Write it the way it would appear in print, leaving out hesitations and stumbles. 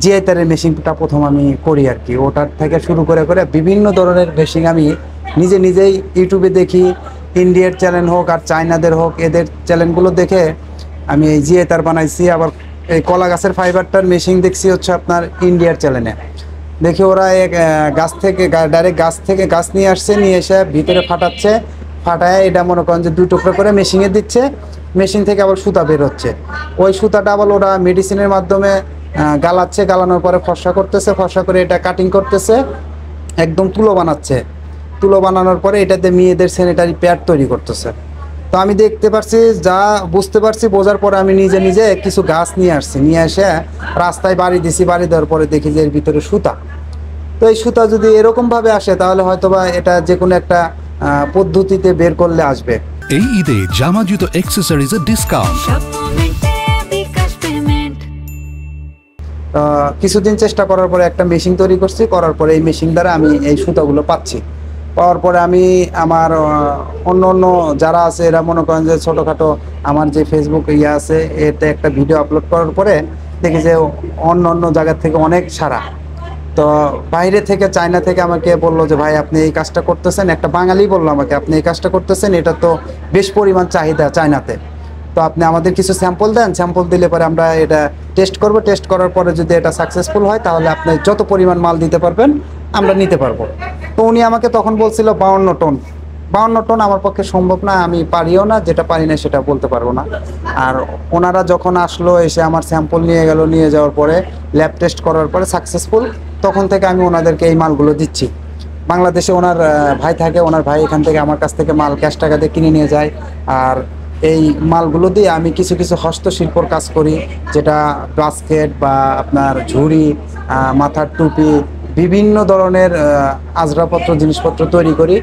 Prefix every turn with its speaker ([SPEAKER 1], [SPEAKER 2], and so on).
[SPEAKER 1] GI তারের মেশিনটা প্রথম আমি করি আর কি। ওটার থেকে শুরু করে করে বিভিন্ন ধরনের মেশিন আমি নিজেই ইউটিউবে দেখি, ইন্ডিয়ার চ্যানেল হোক আর চায়নাদের হোক, এদের চ্যানেলগুলো দেখে আমি এই জিআই তার বানাইছি। আবার এই কলা গাছের ফাইবারটার মেশিন দেখছি হচ্ছে আপনার ইন্ডিয়ার চ্যানেলে। দেখি ওরা এক গাছ থেকে ডাইরেক্ট গাছ থেকে গাছ নিয়ে আসছে, নিয়ে এসে ভিতরে ফাটাচ্ছে, ফাটায় এটা মনে করেন যে 2 টুকরো করে মেশিনে দিচ্ছে, মেশিন থেকে আবার সুতা বের হচ্ছে। ওই সুতাটা আবার ওরা মেডিসিনের মাধ্যমে গালাচ্ছে, গালানোর পরে ফর্সা করতেছে, ফর্সা করে এটা কাটিং করতেছে, একদম তুলো বানাচ্ছে। তুলো বানানোর পরে এটাতে মেয়েদের স্যানিটারি প্যাড তৈরি করতেছে। তো আমি দেখতে পারছি, যা বুঝতে পারছি, বোঝার পরে আমি নিজে কিছু গাছ নিয়ে আসছি, নিয়ে এসে রাস্তায় বাড়ি দিছি। বাড়ি দেওয়ার পরে দেখি যে এর ভিতরে সুতা। তো এই সুতা যদি এরকমভাবে আসে তাহলে হয়তোবা এটা যে কোনো একটা পদ্ধতিতে বের করলে আসবে।
[SPEAKER 2] এই ঈদে জামা জুতো অ্যাক্সেসরিজের ডিসকাউন্ট।
[SPEAKER 1] কিছুদিন চেষ্টা করার পরে একটা মেশিন তৈরি করছি, করার পরে এই মেশিন দ্বারা আমি এই সুতাগুলো পাচ্ছি। পাওয়ার পরে আমি আমার অন্য যারা আছে এরা মনে করেন যে ছোটোখাটো আমার যে ফেসবুক ইয়ে আছে, এতে একটা ভিডিও আপলোড করার পরে দেখি যে অন্য জায়গা থেকে অনেক সারা। তো বাইরে থেকে, চায়না থেকে আমাকে বললো যে ভাই আপনি এই কাজটা করতেছেন, একটা বাঙালি বললো আমাকে, আপনি এই কাজটা করতেছেন, এটা তো বেশ পরিমাণ চাহিদা চায়নাতে। তো আপনি আমাদের কিছু স্যাম্পল দেন, স্যাম্পল দিলে পরে আমরা এটা টেস্ট করব, টেস্ট করার পরে যদি এটা সাকসেসফুল হয় তাহলে আপনি যত পরিমাণ মাল দিতে পারবেন আমরা নিতে পারবো। তো উনি আমাকে তখন বলছিল 52 টন। 52 টন আমার পক্ষে সম্ভব না, আমি পারিও না, যেটা পারি না সেটা বলতে পারবো না। আর ওনারা যখন আসলো, এসে আমার স্যাম্পল নিয়ে গেল, নিয়ে যাওয়ার পরে ল্যাব টেস্ট করার পরে সাকসেসফুল, তখন থেকে আমি ওনাদেরকে এই মালগুলো দিচ্ছি। বাংলাদেশে ওনার ভাই থাকে, ওনার ভাই এখান থেকে আমার কাছ থেকে মাল ক্যাশ টাকা দিয়ে কিনে নিয়ে যায়। আর এই মালগুলো দিয়ে আমি কিছু হস্তশিল্পর কাজ করি, যেটা বাস্কেট বা আপনার ঝুড়ি, মাথার টুপি, বিভিন্ন ধরনের আসবাবপত্র, জিনিসপত্র তৈরি করি।